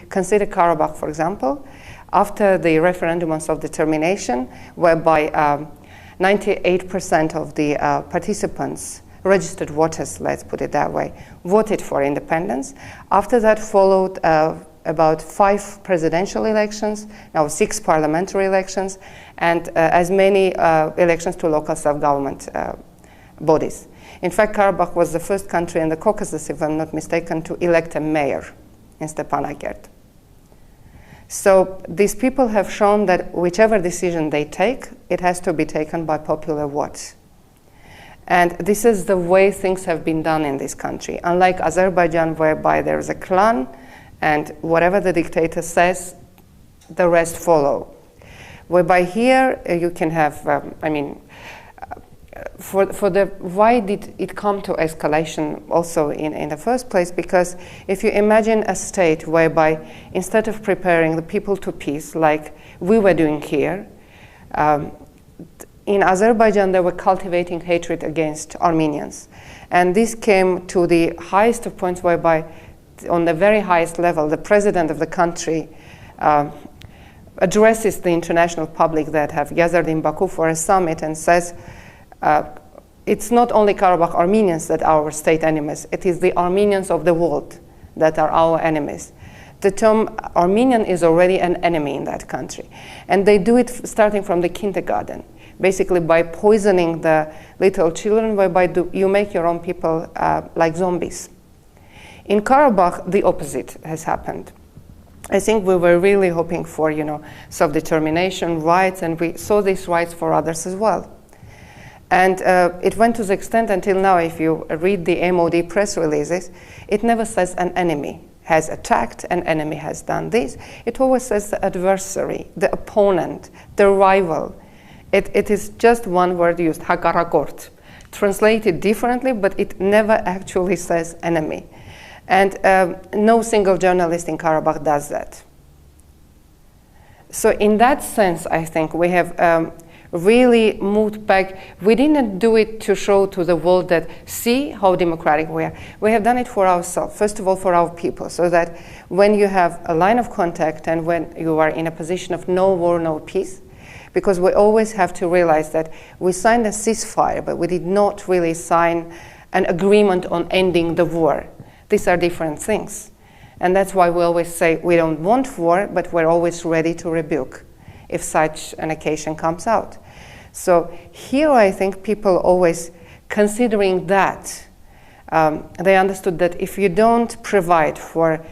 Consider Karabakh, for example, after the referendum on self-determination, whereby 98% of the participants, registered voters, let's put it that way, voted for independence. After that followed about 5 presidential elections, now 6 parliamentary elections, and as many elections to local self-government bodies. In fact, Karabakh was the first country in the Caucasus, if I'm not mistaken, to elect a mayor in Stepanakert. So these people have shown that whichever decision they take, it has to be taken by popular vote. And this is the way things have been done in this country. Unlike Azerbaijan, whereby there is a clan, and whatever the dictator says, the rest follow. Whereby here you can have, why did it come to escalation also in the first place? Because if you imagine a state whereby instead of preparing the people to peace, like we were doing here, in Azerbaijan they were cultivating hatred against Armenians. And this came to the highest of points whereby on the very highest level, the president of the country addresses the international public that have gathered in Baku for a summit and says, it's not only Karabakh Armenians that are our state enemies, it is the Armenians of the world that are our enemies. The term Armenian is already an enemy in that country. And they do it starting from the kindergarten, basically by poisoning the little children, whereby you make your own people like zombies. In Karabakh, the opposite has happened. I think we were really hoping for, self-determination, rights, and we saw these rights for others as well. And it went to the extent until now, if you read the MOD press releases, it never says an enemy has attacked, an enemy has done this. It always says the adversary, the opponent, the rival. It is just one word used, hakarakort, translated differently, but it never actually says enemy. And no single journalist in Karabakh does that. So in that sense, I think we have really moved back. We didn't do it to show to the world that, see how democratic we are. We have done it for ourselves, first of all for our people, so that when you have a line of contact and when you are in a position of no war, no peace, because we always have to realize that we signed a ceasefire, but we did not really sign an agreement on ending the war. These are different things. And that's why we always say we don't want war, but we're always ready to rebuke if such an occasion comes out. So here I think people always, considering that, they understood that if you don't provide for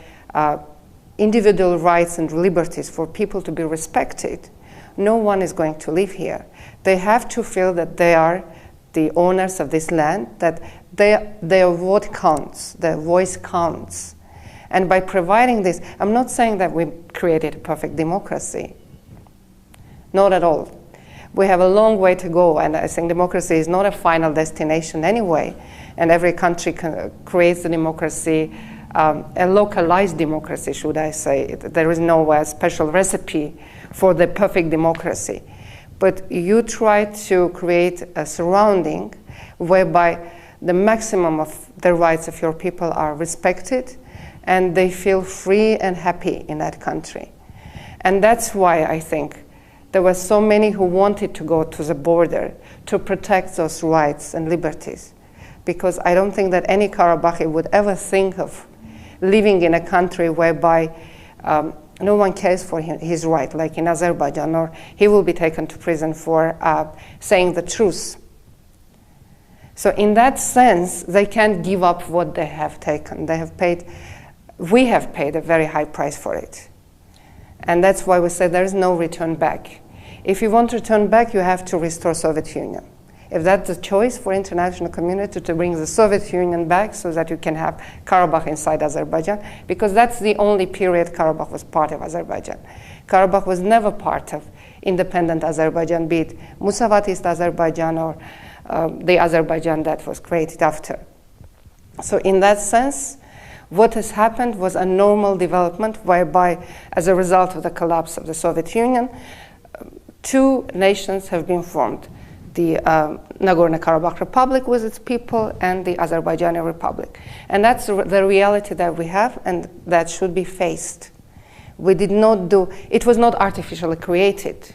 individual rights and liberties for people to be respected, no one is going to live here. They have to feel that they are the owners of this land, that their vote counts, their voice counts. And by providing this, I'm not saying that we created a perfect democracy. Not at all. We have a long way to go, and I think democracy is not a final destination anyway. And every country creates a democracy, a localized democracy, should I say. There is no special recipe for the perfect democracy. But you try to create a surrounding whereby the maximum of the rights of your people are respected and they feel free and happy in that country. And that's why I think there were so many who wanted to go to the border to protect those rights and liberties. Because I don't think that any Karabakhi would ever think of living in a country whereby no one cares for his right, like in Azerbaijan, or he will be taken to prison for saying the truth. So in that sense, they can't give up what they have taken. We have paid a very high price for it. And that's why we say there is no return back. If you want to return back, you have to restore Soviet Union. If that's the choice for international community, to bring the Soviet Union back so that you can have Karabakh inside Azerbaijan, because that's the only period Karabakh was part of Azerbaijan. Karabakh was never part of independent Azerbaijan, be it Musavatist Azerbaijan or the Azerbaijan that was created after. So in that sense, what has happened was a normal development whereby, as a result of the collapse of the Soviet Union, 2 nations have been formed. The Nagorno-Karabakh Republic with its people and the Azerbaijani Republic. And that's the reality that we have, and that should be faced. We did not do, it was not artificially created.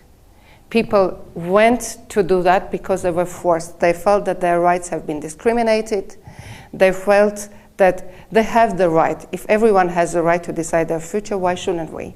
People went to do that because they were forced. They felt that their rights have been discriminated. They felt that they have the right. If everyone has the right to decide their future, why shouldn't we?